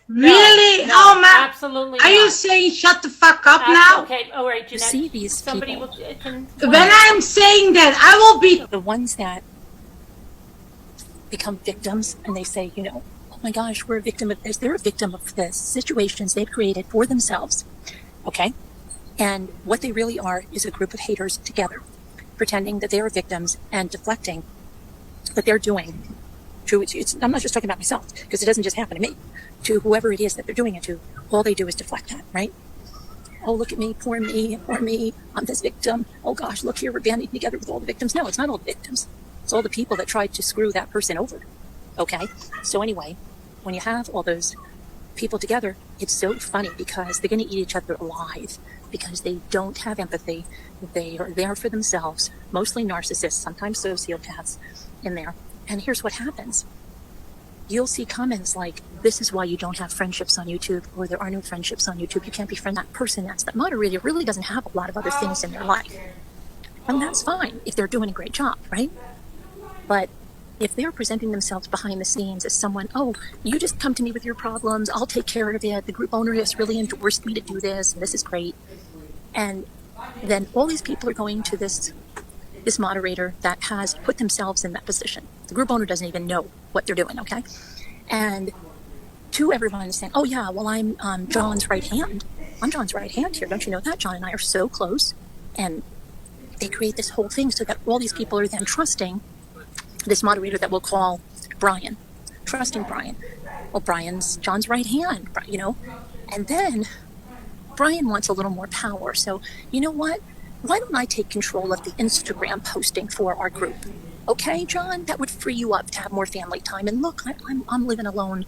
Really? No, Oh my! absolutely Are you not. saying shut the fuck up now? Okay, all right, Jeanette. See these Somebody people. can. When I'm saying that, I will be. The ones that become victims and they say, oh my gosh, we're a victim of this. They're a victim of the situations they've created for themselves. Okay? And what they really are is a group of haters together, pretending that they are victims and deflecting what they're doing. I'm not just talking about myself, because it doesn't just happen to me. To whoever it is that they're doing it to, all they do is deflect that, right? Oh, look at me, poor me, I'm this victim. Oh gosh, look here, we're banding together with all the victims. No, it's not all the victims. It's all the people that tried to screw that person over. Okay? So anyway, when you have all those people together, it's so funny because they're going to eat each other alive because they don't have empathy. They are there for themselves, mostly narcissists, sometimes sociopaths in there. And here's what happens. You'll see comments like, this is why you don't have friendships on YouTube, or there are no friendships on YouTube. You can't befriend that person. That moderator really doesn't have a lot of other things in their life. And that's fine if they're doing a great job, right? But if they're presenting themselves behind the scenes as someone, oh, you just come to me with your problems, I'll take care of it, the group owner has really endorsed me to do this, and this is great. And then all these people are going to this moderator that has put themselves in that position. The group owner doesn't even know what they're doing, okay? And to everyone saying, oh yeah, well, I'm John's right hand. I'm John's right hand here. Don't you know that? John and I are so close. And they create this whole thing so that all these people are then trusting this moderator that we'll call Brian. Trusting Brian. Well, Brian's John's right hand, And then Brian wants a little more power. So, you know what? Why don't I take control of the Instagram posting for our group? Okay, John, that would free you up to have more family time. And look, I'm living alone.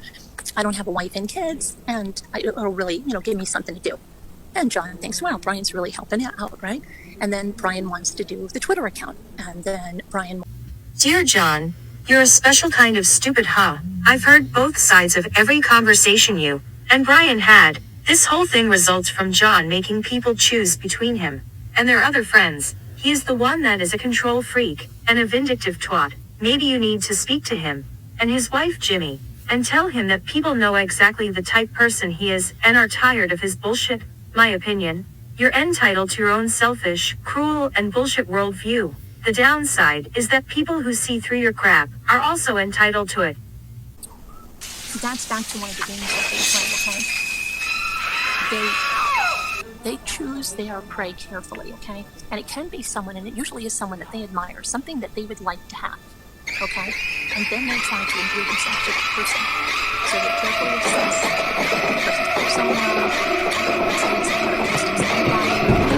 I don't have a wife and kids, and it'll really, give me something to do. And John thinks, wow, Brian's really helping out, right? And then Brian wants to do the Twitter account. And then Brian... Dear John, you're a special kind of stupid, huh? I've heard both sides of every conversation you and Brian had. This whole thing results from John making people choose between him and their other friends. He is the one that is a control freak and a vindictive twat. Maybe you need to speak to him and his wife Jimmy and tell him that people know exactly the type person he is and are tired of his bullshit. My opinion, you're entitled to your own selfish, cruel, and bullshit worldview. The downside is that people who see through your crap are also entitled to it. That's back to one of the games that they play, okay? They choose their prey carefully, okay? And it can be someone, and it usually is someone that they admire, something that they would like to have, okay? And then they try to endear themselves to that person. So they carefully assess the person's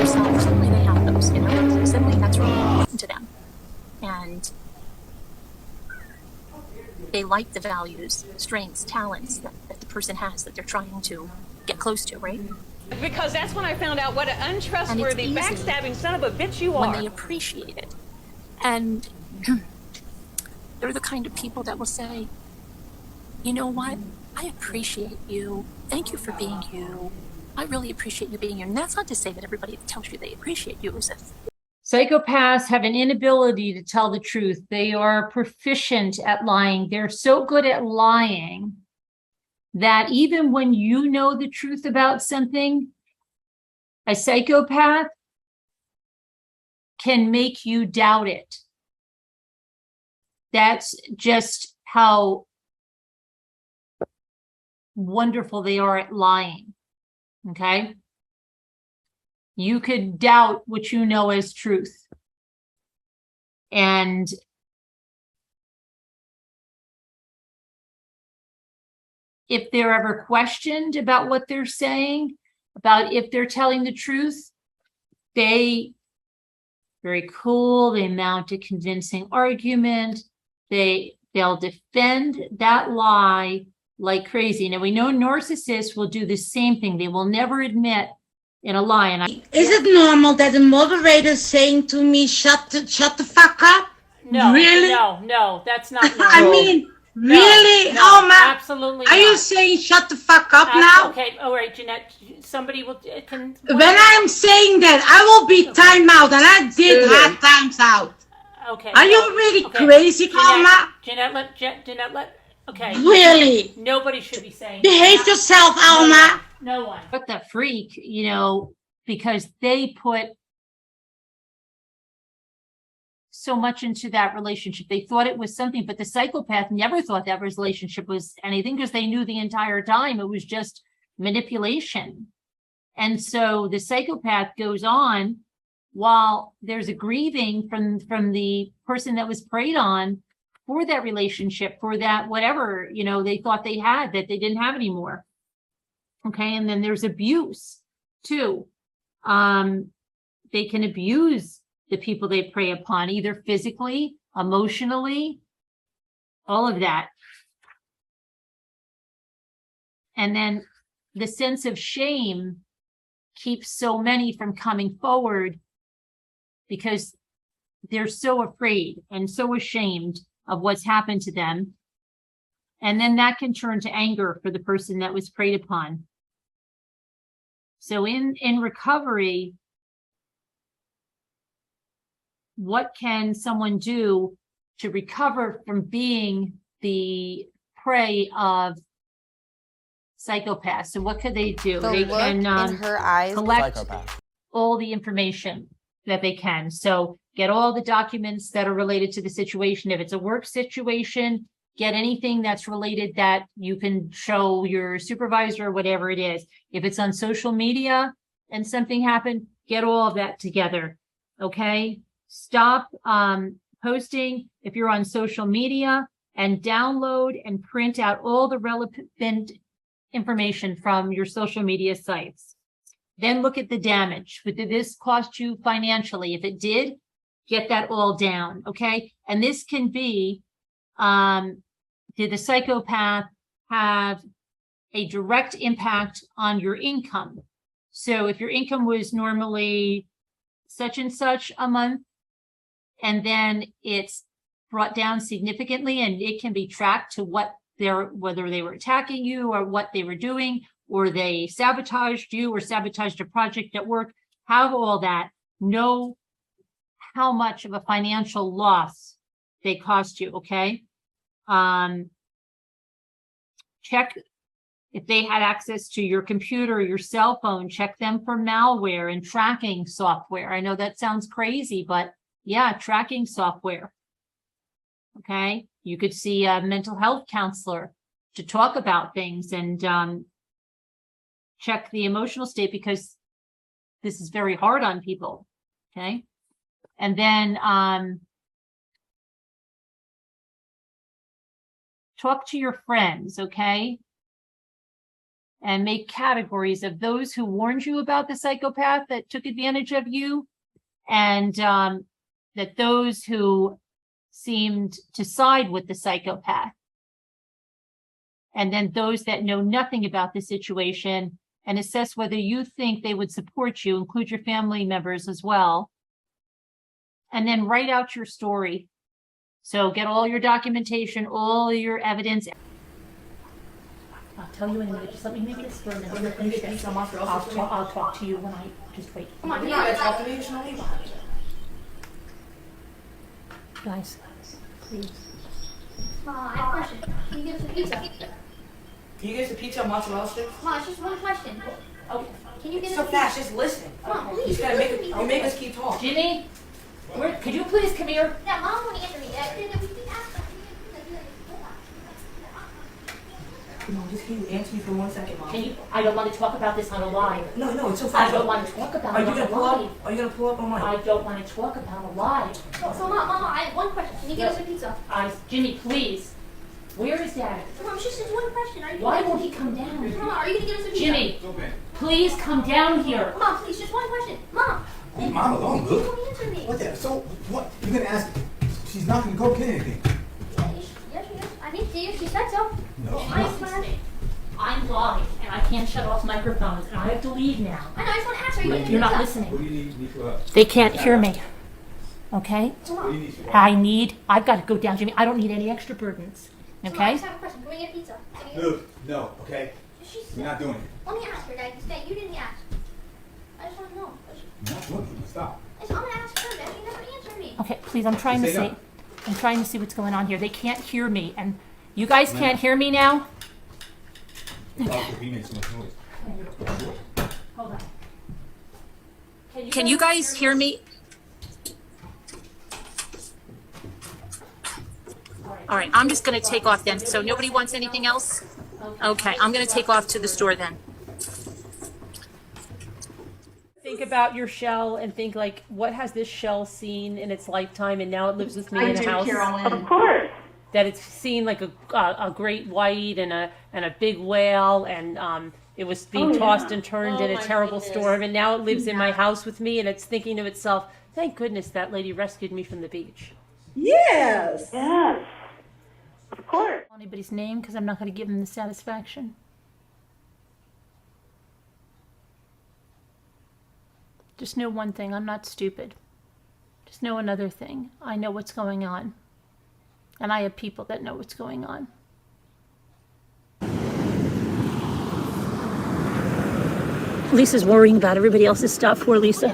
persona, suddenly they have those, suddenly that's really important to them. And they like the values, strengths, talents that the person has that they're trying to get close to, right? Because that's when I found out what an untrustworthy, backstabbing son of a bitch you are. When they appreciate it. And they're the kind of people that will say, you know what? I appreciate you. Thank you for being you. I really appreciate you being you. And that's not to say that everybody that tells you they appreciate you is a... Psychopaths have an inability to tell the truth. They are proficient at lying. They're so good at lying that even when you know the truth about something, a psychopath can make you doubt it. That's just how wonderful they are at lying, okay? You could doubt what you know as truth. And if they're ever questioned about what they're saying, about if they're telling the truth, very cool, they mount a convincing argument, they'll defend that lie like crazy. Now we know narcissists will do the same thing. They will never admit in a lie. And is it normal that the moderator is saying to me, shut the fuck up? No, really? No, that's not normal. I mean, really? No, oh my! Absolutely. Are you saying shut the fuck up now? Okay, all right, Jeanette. Somebody can. When I'm saying that, I will be time out, and I did have times out. Okay. Are you really crazy, Karma? Jeanette, Okay. Really? Nobody should be saying Behave yourself, Alma. no one. But the freak, because they put so much into that relationship. They thought it was something, but the psychopath never thought that relationship was anything because they knew the entire time it was just manipulation. And so the psychopath goes on while there's a grieving from the person that was preyed on for that relationship, for that whatever, they thought they had that they didn't have anymore. Okay. And then there's abuse too. They can abuse the people they prey upon, either physically, emotionally, all of that. And then the sense of shame keeps so many from coming forward because they're so afraid and so ashamed of what's happened to them. And then that can turn to anger for the person that was preyed upon. So in recovery, what can someone do to recover from being the prey of psychopaths? So what could they do? The They look can in her eyes. collect Psychopath. all the information that they can. So get all the documents that are related to the situation. If it's a work situation, get anything that's related that you can show your supervisor or whatever it is. If it's on social media and something happened, get all of that together. Okay. Stop posting if you're on social media, and download and print out all the relevant information from your social media sites. Then look at the damage. Did this cost you financially? If it did, get that all down. Okay. And this can be, did the psychopath have a direct impact on your income? So if your income was normally such and such a month, and then it's brought down significantly, and it can be tracked to whether they were attacking you or what they were doing, or they sabotaged you or sabotaged a project at work. Have all that. Know how much of a financial loss they cost you. Okay. Check if they had access to your computer or your cell phone. Check them for malware and tracking software. I know that sounds crazy, but yeah, tracking software. Okay. You could see a mental health counselor to talk about things, and check the emotional state, because this is very hard on people. Okay. And then talk to your friends. Okay. And make categories of those who warned you about the psychopath that took advantage of you, and that those who seemed to side with the psychopath. And then those that know nothing about the situation, and assess whether you think they would support you, include your family members as well. And then write out your story. So get all your documentation, all your evidence. I'll tell you in a minute. Just let me make this for a minute. Finish this. I'll talk to you when I just wait. Come on, Talk to me. Just know me. Guys, please. I have a question. Can you give us a pizza? Can you get us a pizza and mozzarella sticks? Mom, it's just one question. Okay. Can you give So us a fast, pizza? just listen. Mom, You please. just gotta listen to me. you make us keep talking. Jimmy, could you please come here? Yeah, Mom won't answer me. We can ask her. Mom, just can you answer me for 1 second, Mom? I don't want to talk about this on a live. No, it's so I fast. don't want to talk about Are it you on gonna a pull live. up? Are you gonna pull up on mine? I don't want to talk about a live. So, Mom, I have one question. Can you give us a pizza? Jimmy, please. Where is Dad? Mom, it's just one question. Are you Why gonna won't give he us come down? Mom, are you going to give us a pizza? Jimmy, please come down here. Mom, please, just one question. Mom. Leave Mom alone, She Luke. won't answer me. What the? So what? You're gonna ask? She's not gonna go get anything. Yes, she is. I think she said so. No. I swear. I'm live, and I can't shut off microphones, and I have to leave now. I know, I just want to ask her. Are you going to You're give not us listening. What do you need for us? They can't hear me. Okay? So, What do you Mom, need for us? I've got to go down, Jimmy. I don't need any extra burdens. I Okay? just have a question. Can we get pizza? Can you- Luke, no, okay? She We're not said. doing it. Let me ask her, Dad. You didn't ask. I just want to know. You're not doing it. Stop. I'm going to ask her, Dad. She never answered me. Okay, please, I'm trying to Say see. no. I'm trying to see what's going on here. They can't hear me, and You guys can't hear me now? He makes so much noise. Hold on. Can you guys hear me? All right, I'm just going to take off then. So nobody wants anything else? Okay, I'm going to take off to the store then. Think about your shell and think like, what has this shell seen in its lifetime, and now it lives with me in a house. Of course. That it's seen like a great white and a big whale, and it was being tossed and turned in a terrible storm, and now it lives in my house with me, and it's thinking to itself, "Thank goodness that lady rescued me from the beach." Yes. Yes. Of course. Anybody's name, because I'm not going to give them the satisfaction. Just know one thing, I'm not stupid. Just know another thing, I know what's going on. And I have people that know what's going on. Lisa's worrying about everybody else's stuff. Where Lisa?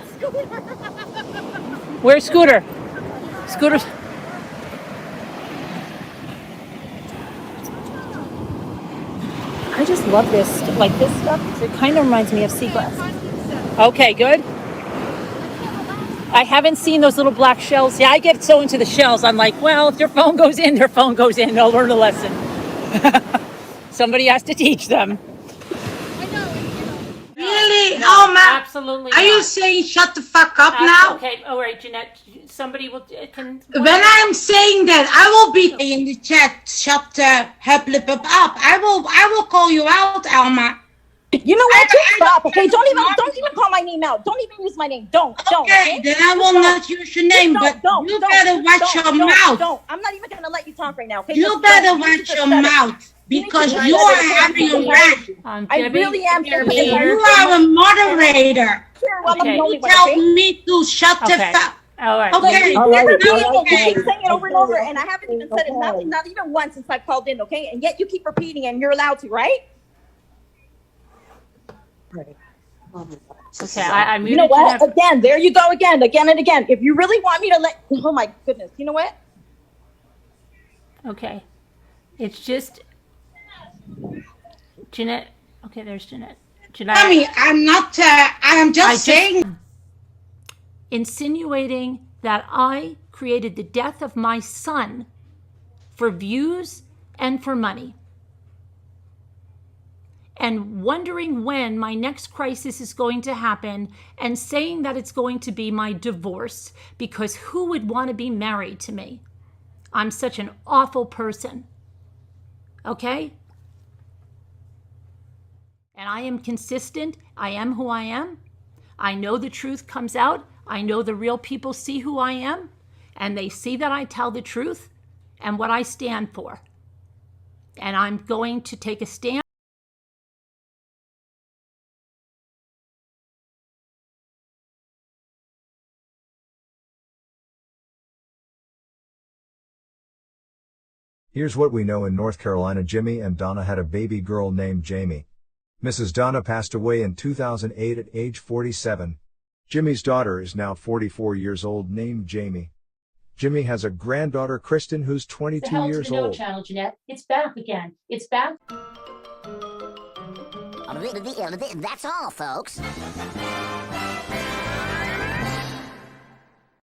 Where's Scooter? Scooter. I just love this, like this stuff. It kind of reminds me of seagrass. Okay, good. I haven't seen those little black shells. Yeah, I get so into the shells. I'm like, well, if their phone goes in, their phone goes in. They'll learn a lesson. Somebody has to teach them. Really? Oh, man. Absolutely. Are you not. saying shut the fuck up now? Okay, all right, Jeanette. Somebody will can. When I'm saying that, I will be in the chat. Shut the up. I will call you out, Alma. You know what? Just stop. Okay, don't even call my name out. Don't even use my name. Don't. Okay, then I will not use your name, but you better watch your mouth. Don't. I'm not even gonna let you talk right now. Okay? You better watch your mouth because you are having a rant. I really am. You are a moderator. You tell me to shut the fuck. All right. Okay. You keep saying it over and over, and I haven't even said it not even once since I called in. Okay, and yet you keep repeating, and you're allowed to, right? Okay, I muted you know what? Jeanette. Again, there you go again and again. If you really want me to oh my goodness, you know what? Okay. It's just Jeanette. Okay, there's Jeanette. Jeanette. I mean, I'm not, I am just saying. Insinuating that I created the death of my son for views and for money. And wondering when my next crisis is going to happen and saying that it's going to be my divorce, because who would want to be married to me? I'm such an awful person. Okay? And I am consistent. I am who I am. I know the truth comes out. I know the real people see who I am, and they see that I tell the truth and what I stand for. And I'm going to take a stand. Here's what we know in North Carolina. Jimmy and Donna had a baby girl named Jamie. Mrs. Donna passed away in 2008 at age 47. Jimmy's daughter is now 44 years old, named Jamie. Jimmy has a granddaughter, Kristen, who's 22 years old. Channel, Jeanette. It's back again. It's back. That's all, folks.